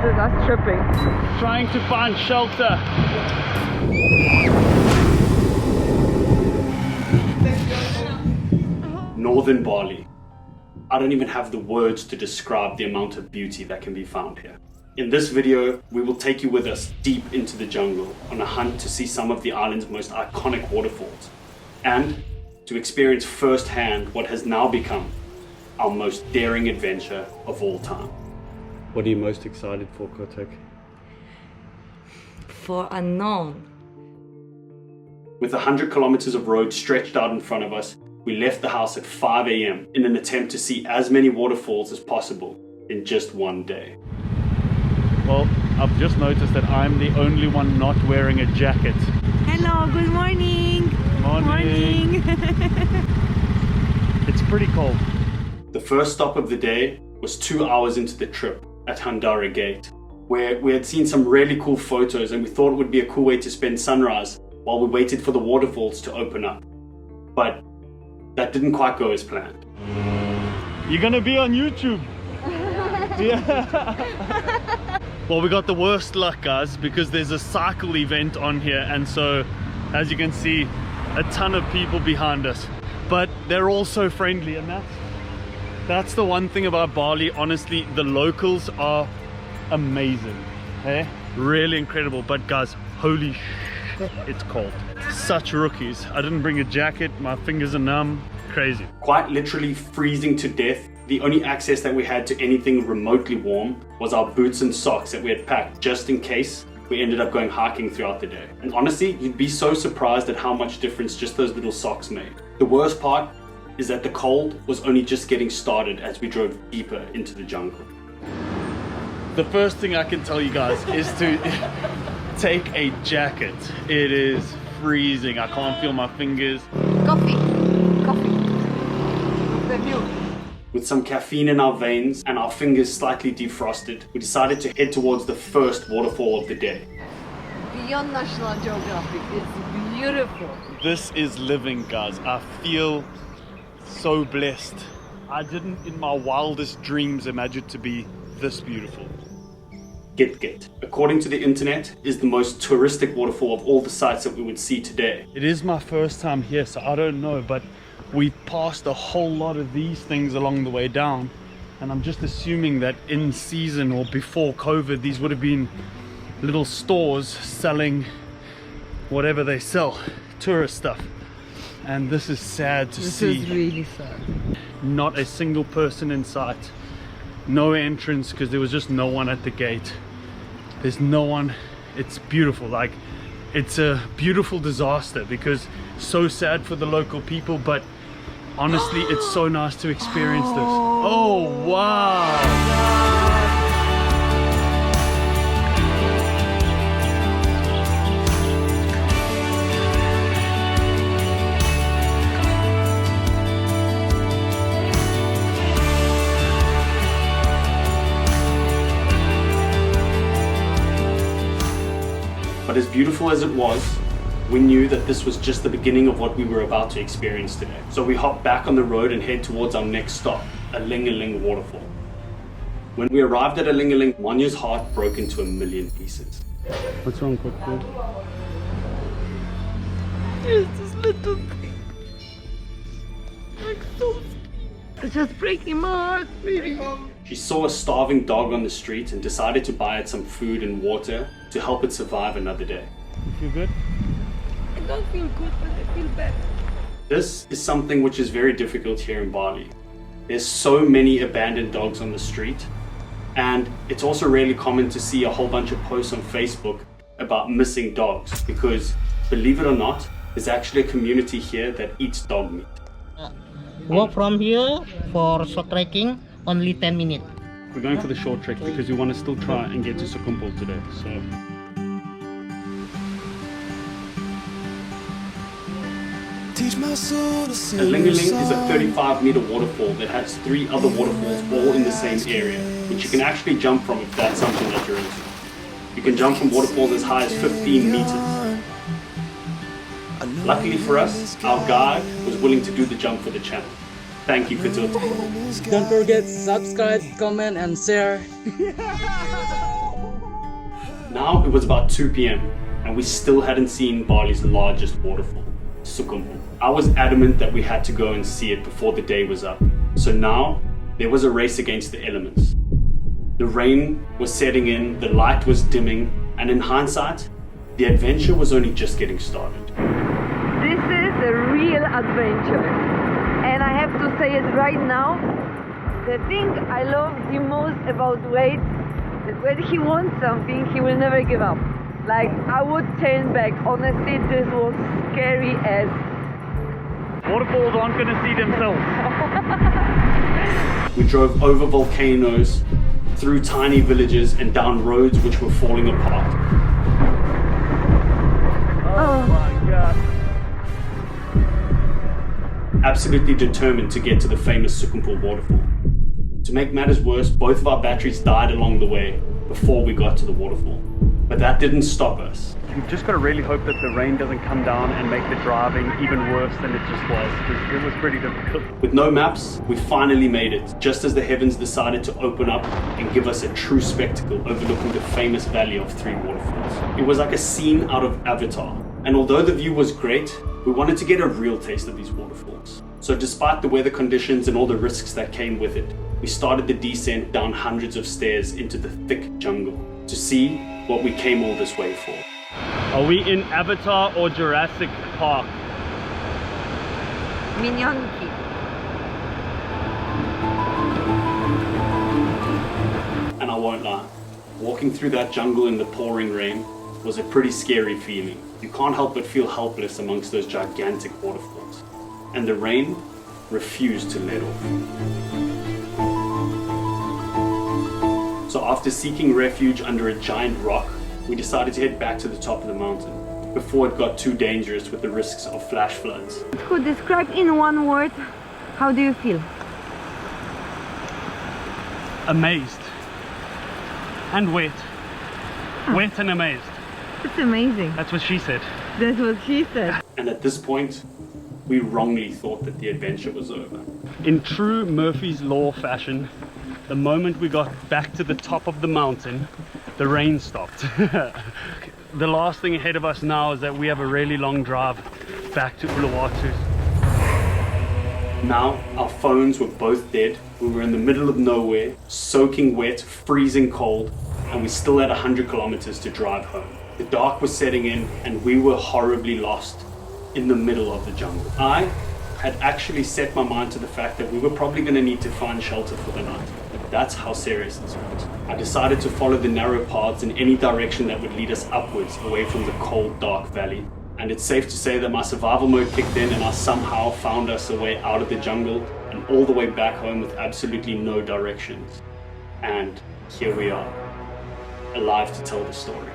This is us tripping. Trying to find shelter. Northern Bali. I don't even have the words to describe the amount of beauty that can be found here. In this video, we will take you with us deep into the jungle on a hunt to see some of the island's most iconic waterfalls and to experience firsthand what has now become our most daring adventure of all time. What are you most excited for, Kotek? For unknown. With 100 kilometers of road stretched out in front of us, we left the house at 5 a.m. in an attempt to see as many waterfalls as possible in just one day. Well, I've just noticed that I'm the only one not wearing a jacket. Hello, good morning. Morning. It's pretty cold. The first stop of the day was 2 hours into the trip at Handara Gate, where we had seen some really cool photos and we thought it would be a cool way to spend sunrise while we waited for the waterfalls to open up. But that didn't quite go as planned. You're gonna be on YouTube. Yeah. Well, we got the worst luck, guys, because there's a cycle event on here, and so as you can see, a ton of people behind us, but they're all so friendly, and that's the one thing about Bali. Honestly, the locals are amazing. Hey, really incredible. But guys, holy it's cold. Such rookies. I didn't bring a jacket, my fingers are numb. Crazy. Quite literally freezing to death. The only access that we had to anything remotely warm was our boots and socks that we had packed just in case we ended up going hiking throughout the day. And honestly, you'd be so surprised at how much difference just those little socks made. The worst part is that the cold was only just getting started as we drove deeper into the jungle. The first thing I can tell you guys is to take a jacket. It is freezing. I can't feel my fingers. Coffee. The view. With some caffeine in our veins and our fingers slightly defrosted, we decided to head towards the first waterfall of the day. Beyond National Geographic, it's beautiful. This is living, guys. I feel so blessed. I didn't in my wildest dreams imagine it to be this beautiful. Git, according to the internet, is the most touristic waterfall of all the sites that we would see today. It is my first time here, so I don't know, but we passed a whole lot of these things along the way down, and I'm just assuming that in season or before COVID, these would have been little stores selling whatever they sell, tourist stuff. And this is sad to see. This is really sad. Not a single person in sight. No entrance because there was just no one at the gate. There's no one. It's beautiful. Like, it's a beautiful disaster because so sad for the local people, but honestly, it's so nice to experience this. Oh, wow. But as beautiful as it was, we knew that this was just the beginning of what we were about to experience today. So we hopped back on the road and head towards our next stop, Aling waterfall. When we arrived at Aling, Wanya's heart broke into a million pieces. What's wrong, Coco? There's this little thing. Like so scared. It's just breaking my heart, really. She saw a starving dog on the street and decided to buy it some food and water to help it survive another day. You feel good? I don't feel good, but I feel better. This is something which is very difficult here in Bali. There's so many abandoned dogs on the street, and it's also really common to see a whole bunch of posts on Facebook about missing dogs because, believe it or not, there's actually a community here that eats dog meat. Walk from here for short trekking, only 10 minutes. We're going for the short trek because we want to still try and get to Sukumpul today. So Aling is a 35-meter waterfall that has 3 other waterfalls all in the same area, which you can actually jump from if that's something that you're into. You can jump from waterfalls as high as 15 meters. Luckily for us, our guide was willing to do the jump for the channel. Thank you, Katul. Don't forget to subscribe, comment, and share. Now it was about 2 p.m. and we still hadn't seen Bali's largest waterfall, Sukumpul. I was adamant that we had to go and see it before the day was up. So now there was a race against the elements. The rain was setting in, the light was dimming, and in hindsight, the adventure was only just getting started. This is a real adventure. And I have to say it right now, the thing I love the most about Wade is when he wants something, he will never give up. Like, I would turn back. Honestly, this was scary as... Waterfalls aren't going to see themselves. We drove over volcanoes, through tiny villages, and down roads which were falling apart. Oh my god. Absolutely determined to get to the famous Sukumpul waterfall. To make matters worse, both of our batteries died along the way before we got to the waterfall. But that didn't stop us. You've just got to really hope that the rain doesn't come down and make the driving even worse than it just was, because it was pretty difficult. With no maps, we finally made it, just as the heavens decided to open up and give us a true spectacle overlooking the famous valley of 3 waterfalls. It was like a scene out of Avatar, and although the view was great, we wanted to get a real taste of these waterfalls. So despite the weather conditions and all the risks that came with it, we started the descent down hundreds of stairs into the thick jungle to see what we came all this way for. Are we in Avatar or Jurassic Park? Minionki. And I won't lie, walking through that jungle in the pouring rain was a pretty scary feeling. You can't help but feel helpless amongst those gigantic waterfalls. And the rain refused to let off. So after seeking refuge under a giant rock, we decided to head back to the top of the mountain before it got too dangerous with the risks of flash floods. Could describe in one word, how do you feel? Amazed. And wet. Wet and amazed. It's amazing. That's what she said. That's what she said. And at this point, we wrongly thought that the adventure was over. In true Murphy's Law fashion, the moment we got back to the top of the mountain, the rain stopped. The last thing ahead of us now is that we have a really long drive back to Uluwatu. Now, our phones were both dead. We were in the middle of nowhere, soaking wet, freezing cold, and we still had 100 kilometers to drive home. The dark was setting in, and we were horribly lost in the middle of the jungle. I had actually set my mind to the fact that we were probably going to need to find shelter for the night. That's how serious this was. I decided to follow the narrow paths in any direction that would lead us upwards, away from the cold, dark valley. And it's safe to say that my survival mode kicked in and I somehow found us a way out of the jungle and all the way back home with absolutely no directions. And here we are, alive to tell the story.